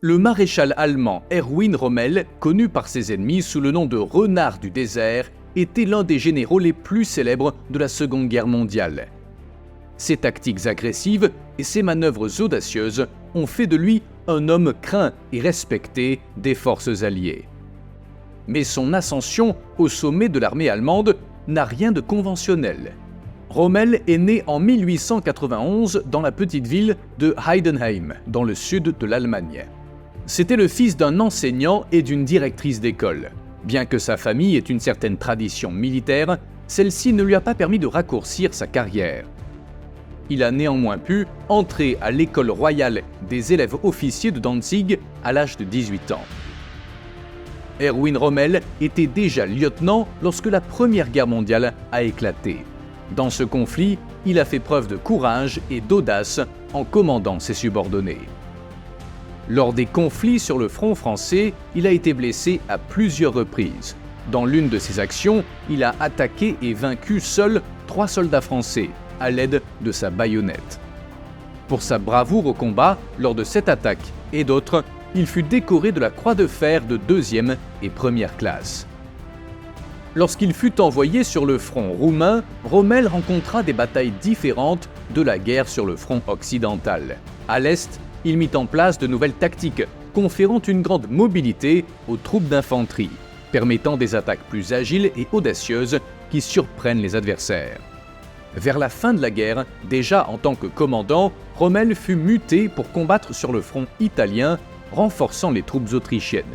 Le maréchal allemand Erwin Rommel, connu par ses ennemis sous le nom de Renard du désert, était l'un des généraux les plus célèbres de la Seconde Guerre mondiale. Ses tactiques agressives et ses manœuvres audacieuses ont fait de lui un homme craint et respecté des forces alliées. Mais son ascension au sommet de l'armée allemande n'a rien de conventionnel. Rommel est né en 1891 dans la petite ville de Heidenheim, dans le sud de l'Allemagne. C'était le fils d'un enseignant et d'une directrice d'école. Bien que sa famille ait une certaine tradition militaire, celle-ci ne lui a pas permis de raccourcir sa carrière. Il a néanmoins pu entrer à l'école royale des élèves officiers de Danzig à l'âge de 18 ans. Erwin Rommel était déjà lieutenant lorsque la Première Guerre mondiale a éclaté. Dans ce conflit, il a fait preuve de courage et d'audace en commandant ses subordonnés. Lors des conflits sur le front français, il a été blessé à plusieurs reprises. Dans l'une de ses actions, il a attaqué et vaincu seul 3 soldats français, à l'aide de sa baïonnette. Pour sa bravoure au combat lors de cette attaque et d'autres, il fut décoré de la Croix de fer de 2e et 1re classe. Lorsqu'il fut envoyé sur le front roumain, Rommel rencontra des batailles différentes de la guerre sur le front occidental. À l'Est, il mit en place de nouvelles tactiques, conférant une grande mobilité aux troupes d'infanterie, permettant des attaques plus agiles et audacieuses qui surprennent les adversaires. Vers la fin de la guerre, déjà en tant que commandant, Rommel fut muté pour combattre sur le front italien, renforçant les troupes autrichiennes.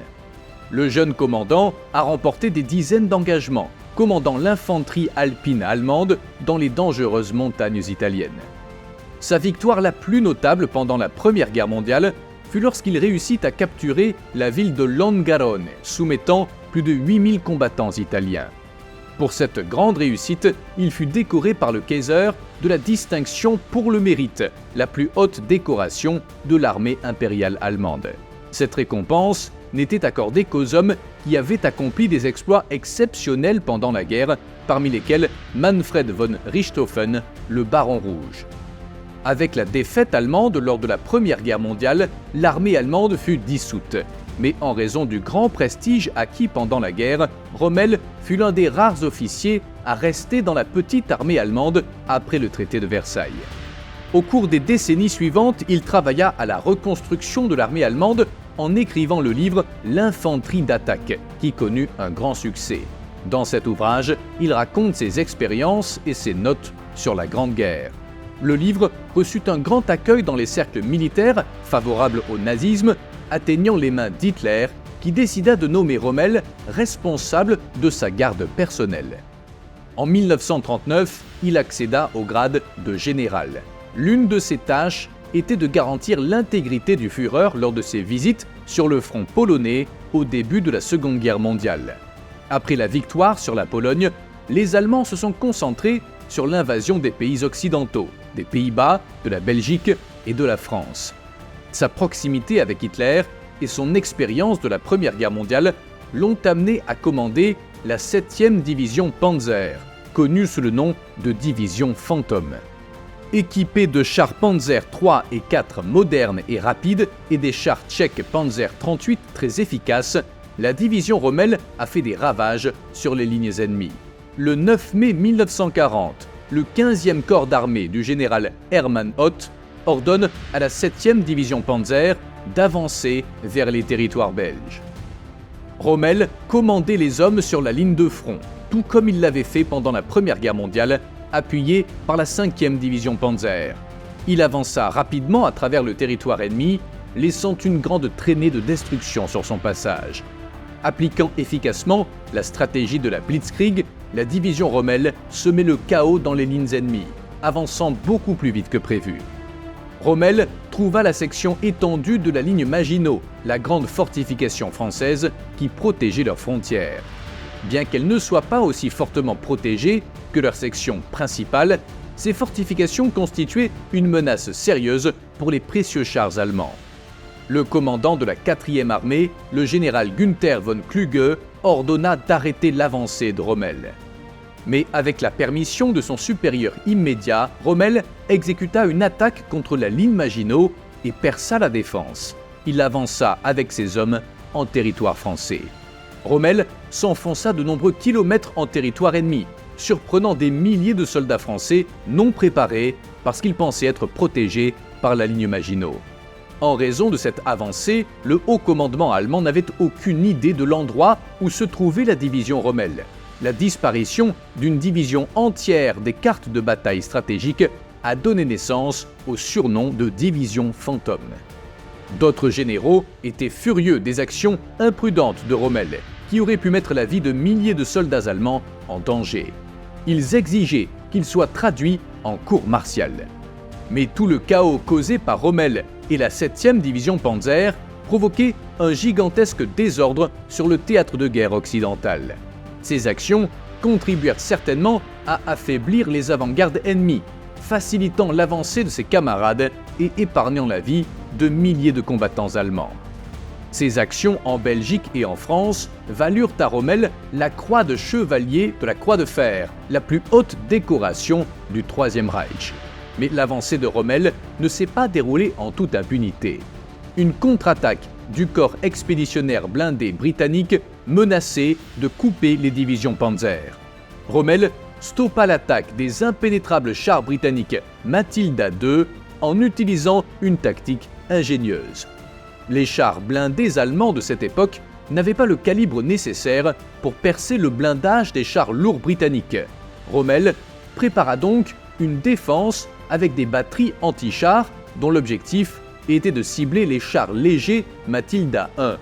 Le jeune commandant a remporté des dizaines d'engagements, commandant l'infanterie alpine allemande dans les dangereuses montagnes italiennes. Sa victoire la plus notable pendant la Première Guerre mondiale fut lorsqu'il réussit à capturer la ville de Longarone, soumettant plus de 8000 combattants italiens. Pour cette grande réussite, il fut décoré par le Kaiser de la distinction pour le mérite, la plus haute décoration de l'armée impériale allemande. Cette récompense n'était accordée qu'aux hommes qui avaient accompli des exploits exceptionnels pendant la guerre, parmi lesquels Manfred von Richthofen, le Baron Rouge. Avec la défaite allemande lors de la Première Guerre mondiale, l'armée allemande fut dissoute. Mais en raison du grand prestige acquis pendant la guerre, Rommel fut l'un des rares officiers à rester dans la petite armée allemande après le traité de Versailles. Au cours des décennies suivantes, il travailla à la reconstruction de l'armée allemande en écrivant le livre « L'infanterie d'attaque » qui connut un grand succès. Dans cet ouvrage, il raconte ses expériences et ses notes sur la Grande Guerre. Le livre reçut un grand accueil dans les cercles militaires favorables au nazisme, atteignant les mains d'Hitler, qui décida de nommer Rommel responsable de sa garde personnelle. En 1939, il accéda au grade de général. L'une de ses tâches était de garantir l'intégrité du Führer lors de ses visites sur le front polonais au début de la Seconde Guerre mondiale. Après la victoire sur la Pologne, les Allemands se sont concentrés sur l'invasion des pays occidentaux, des Pays-Bas, de la Belgique et de la France. Sa proximité avec Hitler et son expérience de la Première Guerre mondiale l'ont amené à commander la 7e division Panzer, connue sous le nom de division Fantôme. Équipée de chars Panzer III et IV modernes et rapides et des chars tchèques Panzer 38 très efficaces, la division Rommel a fait des ravages sur les lignes ennemies. Le 9 mai 1940, le 15e corps d'armée du général Hermann Hoth ordonne à la 7e division Panzer d'avancer vers les territoires belges. Rommel commandait les hommes sur la ligne de front, tout comme il l'avait fait pendant la Première Guerre mondiale, appuyé par la 5e division Panzer. Il avança rapidement à travers le territoire ennemi, laissant une grande traînée de destruction sur son passage. Appliquant efficacement la stratégie de la Blitzkrieg, la division Rommel semait le chaos dans les lignes ennemies, avançant beaucoup plus vite que prévu. Rommel trouva la section étendue de la ligne Maginot, la grande fortification française qui protégeait leurs frontières. Bien qu'elles ne soient pas aussi fortement protégées que leur section principale, ces fortifications constituaient une menace sérieuse pour les précieux chars allemands. Le commandant de la 4e armée, le général Günther von Kluge, ordonna d'arrêter l'avancée de Rommel. Mais avec la permission de son supérieur immédiat, Rommel exécuta une attaque contre la ligne Maginot et perça la défense. il avança avec ses hommes en territoire français. Rommel s'enfonça de nombreux kilomètres en territoire ennemi, surprenant des milliers de soldats français non préparés parce qu'ils pensaient être protégés par la ligne Maginot. En raison de cette avancée, le haut commandement allemand n'avait aucune idée de l'endroit où se trouvait la division Rommel. La disparition d'une division entière des cartes de bataille stratégiques a donné naissance au surnom de division fantôme. D'autres généraux étaient furieux des actions imprudentes de Rommel, qui auraient pu mettre la vie de milliers de soldats allemands en danger. Ils exigeaient qu'il soit traduit en cour martiale. Mais tout le chaos causé par Rommel et la 7e division Panzer provoquait un gigantesque désordre sur le théâtre de guerre occidental. Ces actions contribuèrent certainement à affaiblir les avant-gardes ennemies, facilitant l'avancée de ses camarades et épargnant la vie de milliers de combattants allemands. Ces actions en Belgique et en France valurent à Rommel la croix de chevalier de la Croix de Fer, la plus haute décoration du Troisième Reich. Mais l'avancée de Rommel ne s'est pas déroulée en toute impunité. Une contre-attaque du corps expéditionnaire blindé britannique menaçait de couper les divisions Panzer. Rommel stoppa l'attaque des impénétrables chars britanniques Matilda II en utilisant une tactique ingénieuse. Les chars blindés allemands de cette époque n'avaient pas le calibre nécessaire pour percer le blindage des chars lourds britanniques. Rommel prépara donc une défense avec des batteries anti-chars dont l'objectif était de cibler les chars légers Matilda I,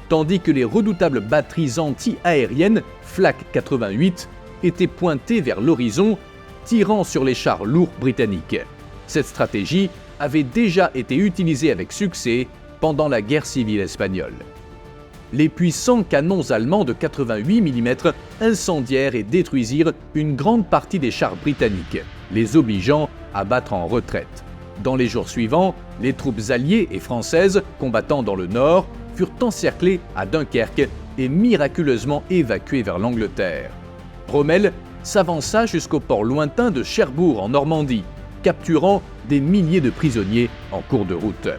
tandis que les redoutables batteries anti-aériennes Flak 88 étaient pointées vers l'horizon, tirant sur les chars lourds britanniques. Cette stratégie avait déjà été utilisée avec succès pendant la guerre civile espagnole. Les puissants canons allemands de 88 mm incendièrent et détruisirent une grande partie des chars britanniques, les obligeant à battre en retraite. Dans les jours suivants, les troupes alliées et françaises combattant dans le nord furent encerclées à Dunkerque et miraculeusement évacuées vers l'Angleterre. Rommel s'avança jusqu'au port lointain de Cherbourg en Normandie, capturant des milliers de prisonniers en cours de route.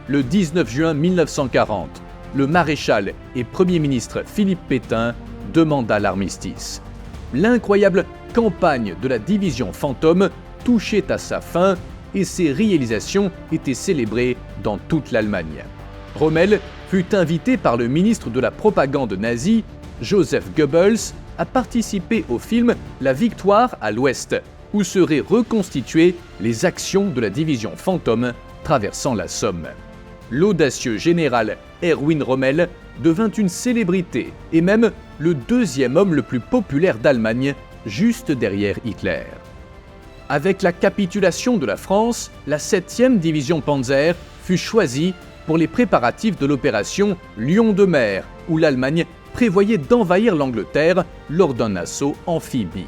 Le 19 juin 1940, le maréchal et Premier ministre Philippe Pétain demanda l'armistice. L'incroyable campagne de la division Fantôme touchait à sa fin et ses réalisations étaient célébrées dans toute l'Allemagne. Rommel fut invité par le ministre de la propagande nazie, Joseph Goebbels, à participer au film La Victoire à l'Ouest, où seraient reconstituées les actions de la division Fantôme traversant la Somme. L'audacieux général Erwin Rommel devint une célébrité et même le deuxième homme le plus populaire d'Allemagne, juste derrière Hitler. Avec la capitulation de la France, la 7e division Panzer fut choisie pour les préparatifs de l'opération Lion de mer, où l'Allemagne prévoyait d'envahir l'Angleterre lors d'un assaut amphibie.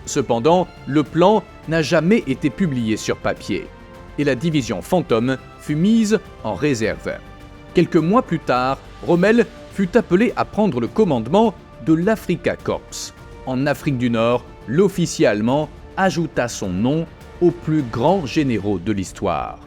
Cependant, le plan n'a jamais été publié sur papier, et la division Fantôme fut mise en réserve. Quelques mois plus tard, Rommel fut appelé à prendre le commandement de l'Afrika Korps. En Afrique du Nord, l'officier allemand ajouta son nom aux plus grands généraux de l'histoire.